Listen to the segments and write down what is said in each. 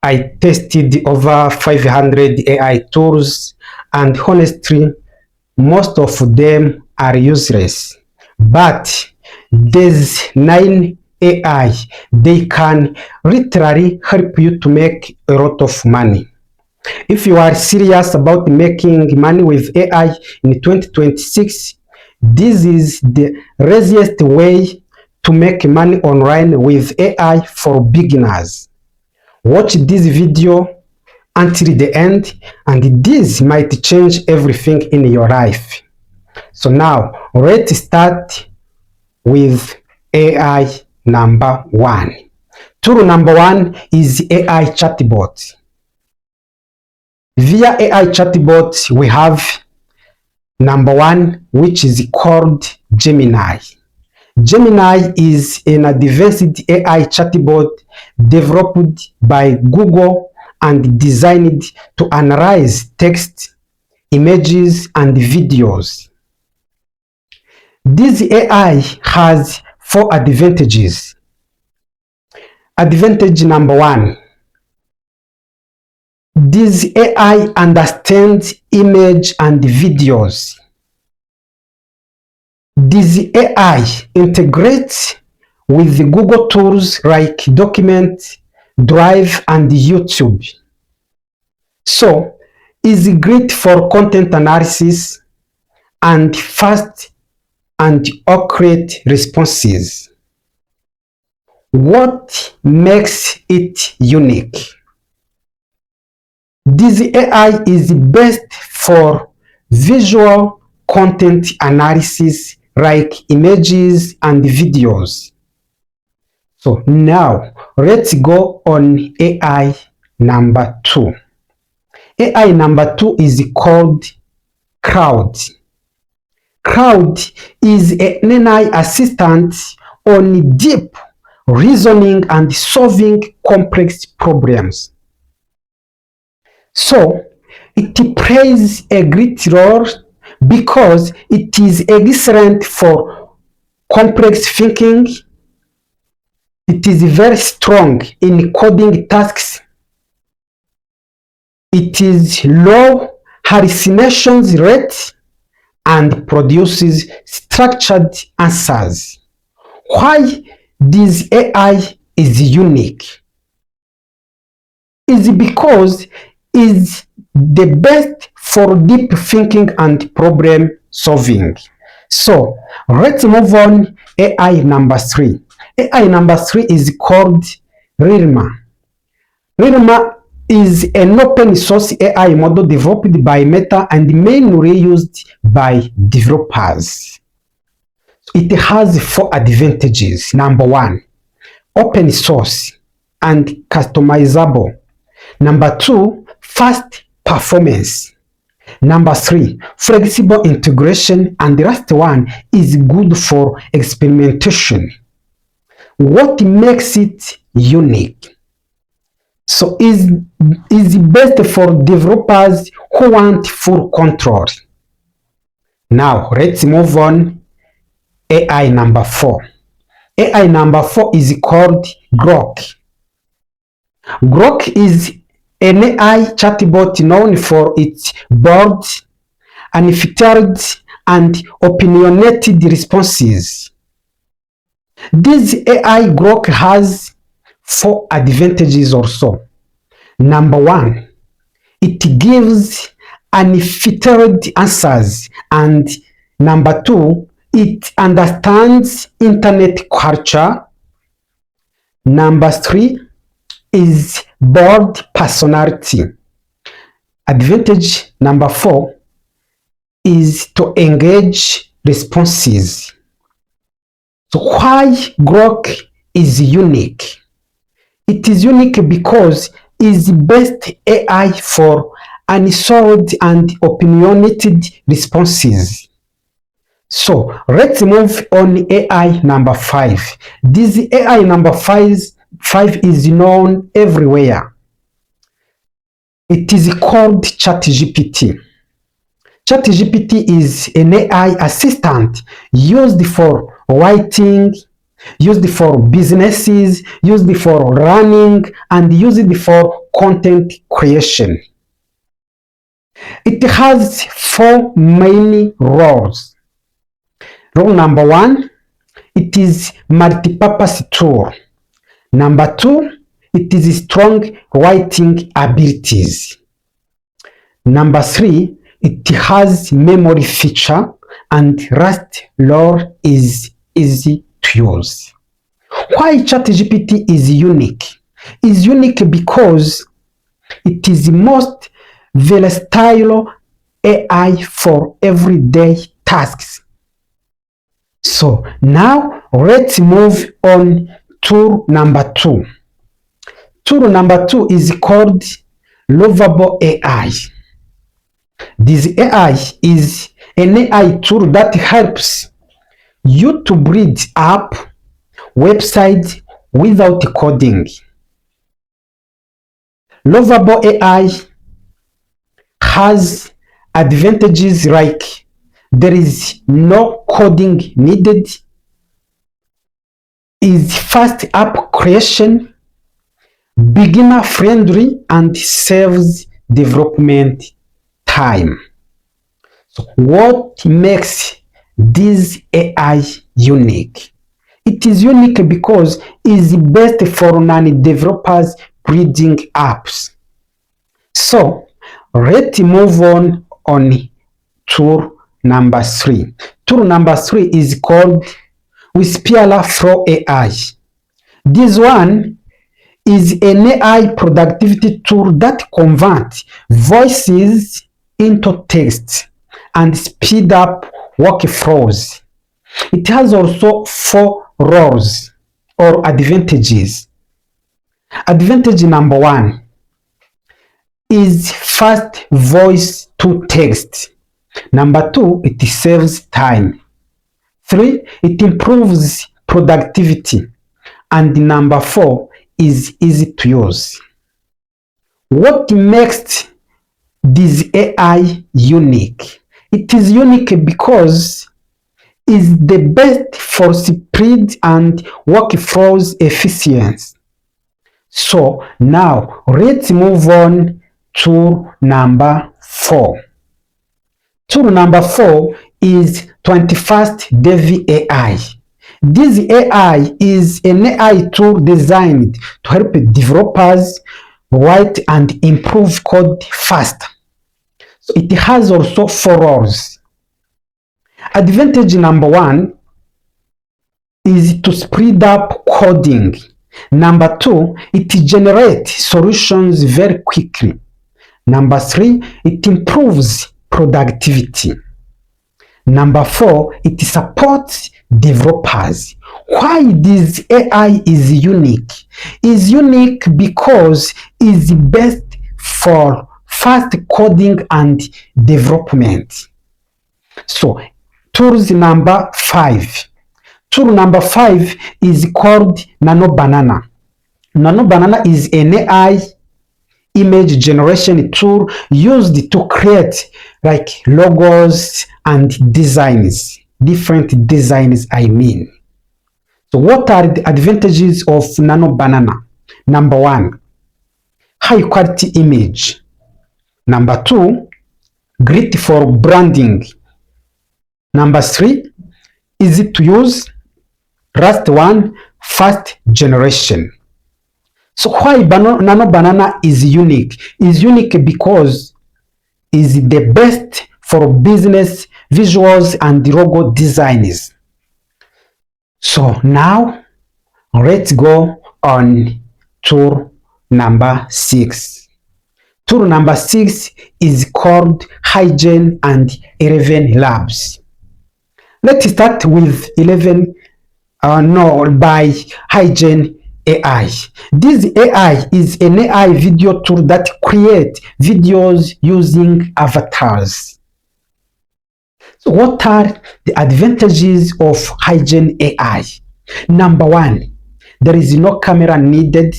I tested over 500 AI tools, and honestly, most of them are useless. But there's 9 AI. They can literally help you to make a lot of money. If you are serious about making money with AI in 2026, this is the easiest way to make money online with AI for beginners. Watch this video until the end, and this might change everything in your life. So now let's start with AI number 1. Tool number 1 is AI chatbot. Via AI chatbot, we have number 1, which is called Gemini. Gemini is an advanced AI chatbot developed by Google and designed to analyze text, images, and videos. This AI has 4 advantages. Advantage number 1. This AI understands image and videos. This AI integrates with the Google tools like Document, Drive, and YouTube. So, it's great for content analysis and fast and accurate responses. What makes it unique? This AI is best for visual content analysis like images and videos. So now let's go on AI number 2. AI number 2 is called Crowd. Crowd is an AI assistant on deep reasoning and solving complex problems. So, it plays a great role because it is excellent for complex thinking. It is very strong in coding tasks. It is low hallucinations rate and produces structured answers. Why this AI is unique is because is the best for deep thinking and problem solving. So let's move on AI number 3. AI number 3 is called Llama. Llama is an open source AI model developed by Meta and mainly used by developers. It has 4 advantages. Number 1, open source and customizable. Number 2, fast performance. Number 3, flexible integration. And the last one is good for experimentation. What makes it unique? So is best for developers who want full control. Now let's move on AI number 4. AI number 4 is called Grok. Grok is an AI chatbot known for its bold, unfiltered, and opinionated responses. This AI Grok has 4 advantages also. Number 1, it gives unfiltered answers, and number 2, it understands internet culture. Number 3 is bold personality. Advantage number 4 is to engage responses. So why Grok is unique? It is unique because it's the best AI for unsolved and opinionated responses. So let's move on AI number 5. This AI number 5 is known everywhere. It is called ChatGPT. ChatGPT is an AI assistant used for writing, used for businesses, used for running, and used for content creation. It has four main roles. Role number one, it is multi-purpose tool. Number two, it is strong writing abilities. Number three, it has memory feature, and last role is easy to use. Why ChatGPT is unique? Is unique because it is the most versatile AI for everyday tasks. So now let's move on to number two. Tool number two is called Lovable AI. This AI is an AI tool that helps you to build app, website without coding. Lovable AI has advantages like there is no coding needed, is fast app creation, beginner friendly, and saves development time. So what makes this AI unique? It is unique because it is best for non-developers building apps. So let's move on tool number three. Tool number three is called Whisper Flow AI. This one is an AI productivity tool that converts voices into text and speed up workflows. It has also four roles or advantages. Advantage number one is fast voice to text. Number two, it saves time. Three, it improves productivity. And number four is easy to use. What makes this AI unique? It is unique because it's the best for speed and workflows efficiency. So now let's move on to number four. Tool number four is 21st Dev AI. This AI is an AI tool designed to help developers write and improve code fast. So it has also four roles. Advantage number one is to speed up coding. Number two, it generates solutions very quickly. Number three, it improves productivity. Number four, it supports developers. Why this AI is unique? Is unique because it's the best for fast coding and development. So, tools number five. Tool number five is called Nano Banana. Nano Banana is an AI image generation tool used to create like logos and designs, different designs I mean. So what are the advantages of Nano Banana? Number one, high quality image. Number two, great for branding. Number three, easy to use. Last one, fast generation. So why Nano Banana is unique? Is unique because it's the best for business visuals and logo designs. So now let's go on tool number six. Tool number six is called Hygiene and 11 Labs. Let's start with 11 by Hygiene AI. This AI is an AI video tool that creates videos using avatars. So what are the advantages of Hygiene AI? Number one, there is no camera needed.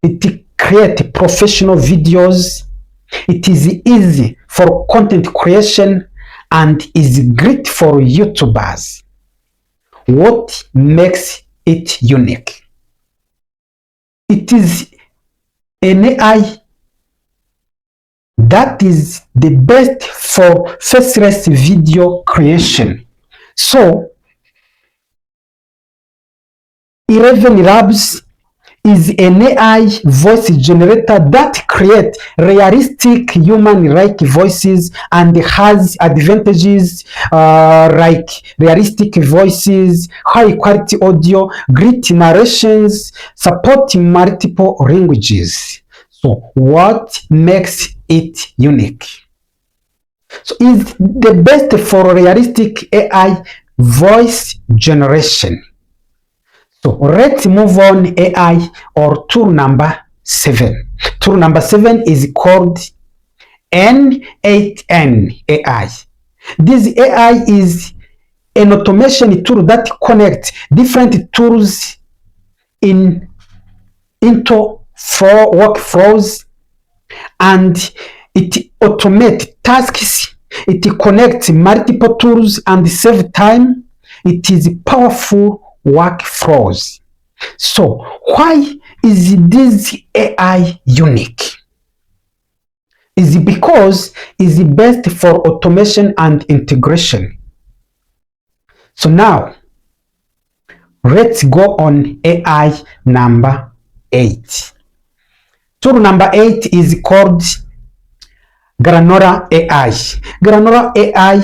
It creates professional videos. It is easy for content creation and is great for YouTubers. what makes it unique? It is an AI that is the best for faceless video creation. So 11 Labs is an AI voice generator that creates realistic human-like voices and has advantages like realistic voices, high-quality audio, great narrations, supporting multiple languages. So what makes it unique? So it's the best for realistic AI voice generation. So let's move on AI or tool number 7. Tool number 7 is called N8N AI. This AI is an automation tool that connects different tools into four workflows, and it automates tasks. It connects multiple tools and saves time. It is powerful workflows. So why is this AI unique? Is it because it's best for automation and integration? So now let's go on AI number 8. Tool number 8 is called Granola AI. Granola AI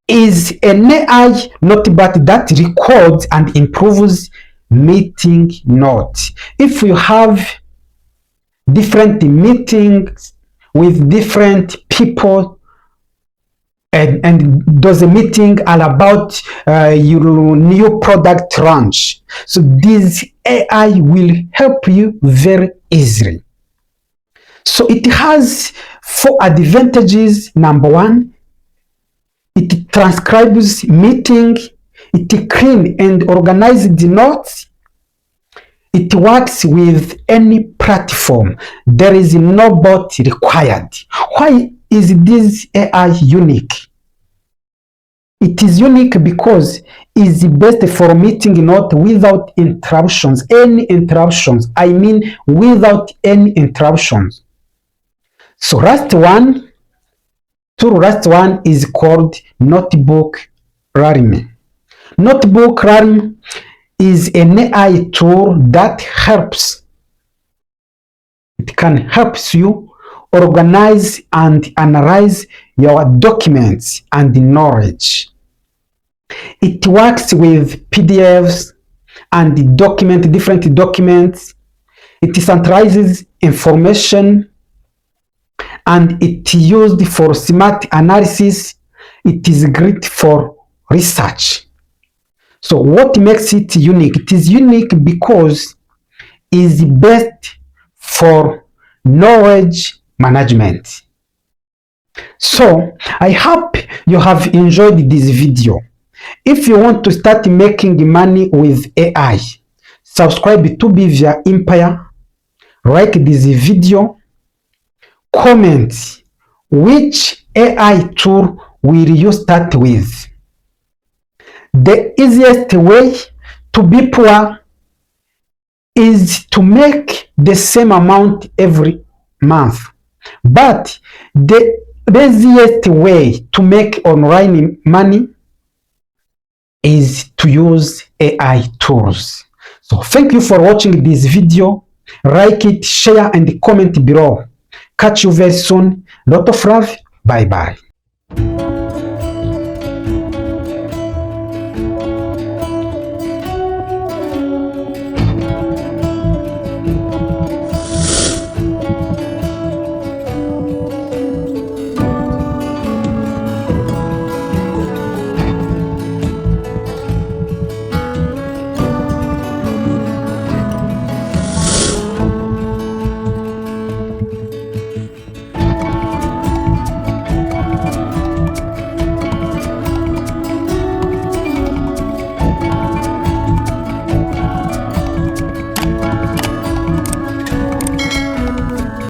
is an AI notebot that records and improves meeting notes. If you have different meetings with different people, and those meetings are about your new product launch, so this AI will help you very easily. So it has 4 advantages. Number 1, it transcribes meeting, it clean and organizes the notes, it works with any platform. There is no bot required. Why is this AI unique? It is unique because it's best for meeting note without interruptions. Any interruptions, I mean without any interruptions. So last one is called Notebook Realm. Notebook Realm is an AI tool that can help you organize and analyze your documents and knowledge. It works with PDFs and different documents. It centralizes information and it used for smart analysis. It is great for research. So what makes it unique? It is unique because it's best for knowledge management. So I hope you have enjoyed this video. If you want to start making money with AI, subscribe to BivianEmpire, like this video, comment which AI tool will you start with. The easiest way to be poor is to make the same amount every month. But the easiest way to make online money is to use AI tools. So thank you for watching this video. Like it, share, and comment below. Catch you very soon. Lot of love. Bye bye.